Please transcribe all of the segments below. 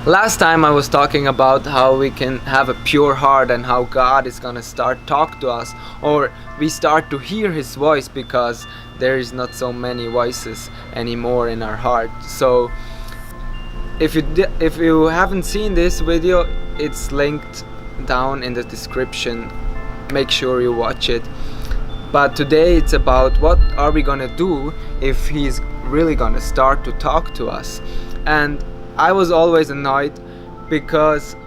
Last time I was talking about how we can have a pure heart and how God is gonna start talk to us, or we start to hear His voice because there is not so many voices anymore in our heart. So if you haven't seen this video, it's linked down in the description. Make sure you watch it. But today it's about what are we gonna do if He's really gonna start to talk to us. And I was always annoyed because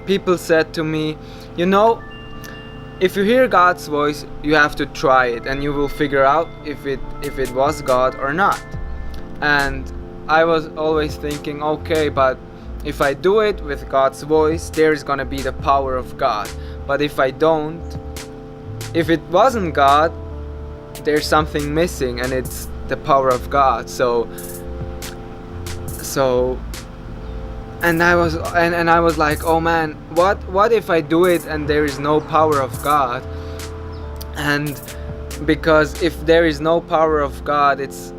people said to me, if you hear God's voice, you have to try it and you will figure out if it was God or not. And I was always thinking, okay, but if I do it with God's voice, there's gonna be the power of God. But if I don't, if it wasn't God, there's something missing, and it's the power of God. So and I was like, oh man, what if I do it and there is no power of God? And because if there is no power of God, it's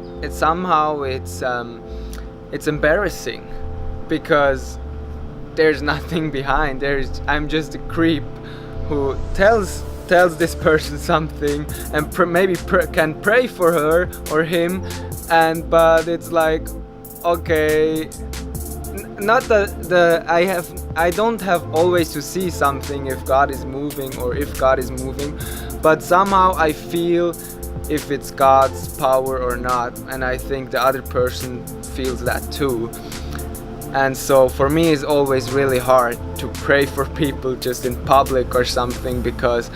embarrassing, because there's nothing behind. I'm just a creep who tells this person something and maybe can pray for her or him, but it's like, okay, not I don't have always to see something if God is moving or if God is moving, but somehow I feel if it's God's power or not, and I think the other person feels that too. And so for me it's always really hard to pray for people just in public or something, because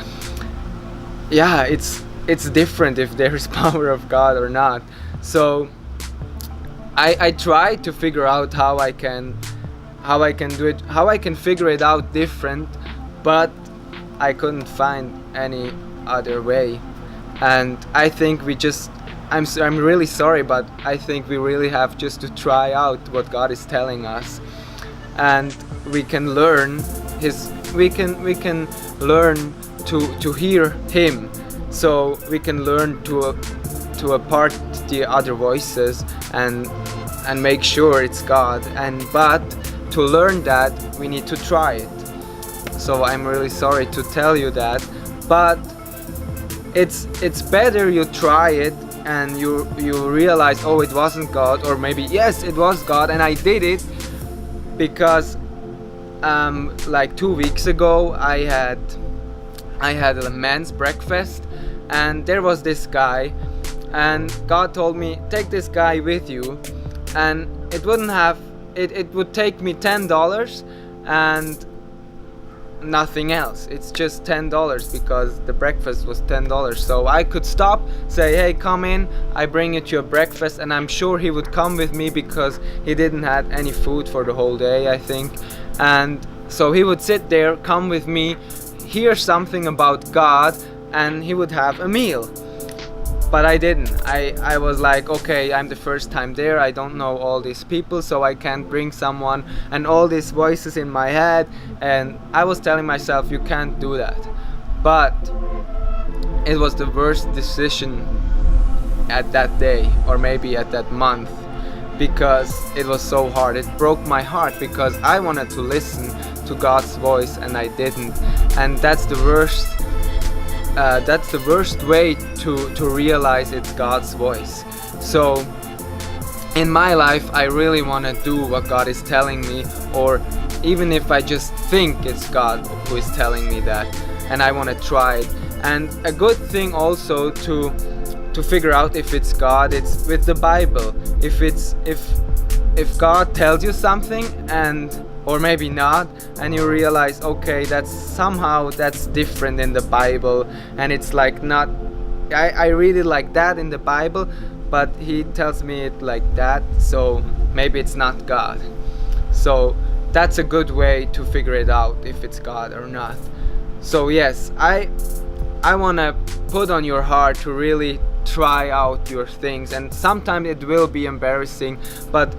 it's different if there is power of God or not. So I tried to figure out how I can do it, how I can figure it out different, but I couldn't find any other way. And I think I'm really sorry, but I think we really have just to try out what God is telling us, and we can learn we can learn to hear Him, so we can learn to apart the other voices and make sure it's God. But to learn that, we need to try it. So I'm really sorry to tell you that, but it's better you try it and you realize, oh, it wasn't God, or maybe yes, it was God and I did it. Because like 2 weeks ago I had a men's breakfast, and there was this guy, and God told me, take this guy with you, and it would take me $10 and nothing else. It's just $10 because the breakfast was $10. So I could stop, say, hey, come in, I bring you to your breakfast, and I'm sure he would come with me because he didn't have any food for the whole day, I think. And so he would sit there, come with me, hear something about God, and he would have a meal. But I didn't. I was like, okay, I'm the first time there, I don't know all these people, so I can't bring someone, and all these voices in my head, and I was telling myself, you can't do that. But it was the worst decision at that day, or maybe at that month, because it was so hard. It broke my heart because I wanted to listen to God's voice and I didn't. And that's the worst way to realize it's God's voice. So in my life, I really want to do what God is telling me, or even if I just think it's God who is telling me that, and I want to try it. And a good thing also to figure out if it's God, it's with the Bible. If God tells you something, or maybe not, and you realize, okay, that's different in the Bible, and it's like not, I read it like that in the Bible, but He tells me it like that, so maybe it's not God. So that's a good way to figure it out if it's God or not. So yes, I want to put on your heart to really try out your things, and sometimes it will be embarrassing, but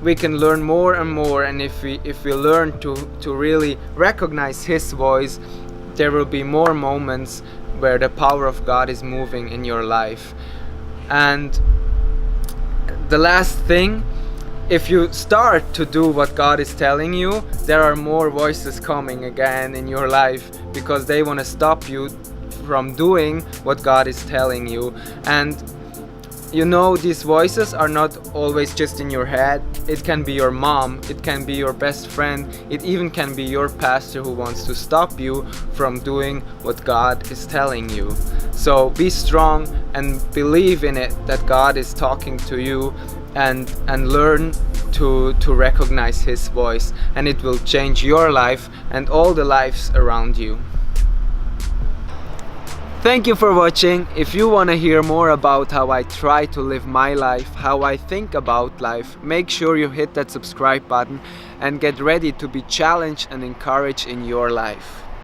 we can learn more and more. And if we learn to really recognize His voice, there will be more moments where the power of God is moving in your life. And the last thing if you start to do what God is telling you, there are more voices coming again in your life, because they want to stop you from doing what God is telling you. And you know, these voices are not always just in your head. It can be your mom, it can be your best friend, it even can be your pastor who wants to stop you from doing what God is telling you. So be strong and believe in it, that God is talking to you, and learn to recognize His voice, and it will change your life and all the lives around you. Thank you for watching. If you want to hear more about how I try to live my life, how I think about life, make sure you hit that subscribe button and get ready to be challenged and encouraged in your life.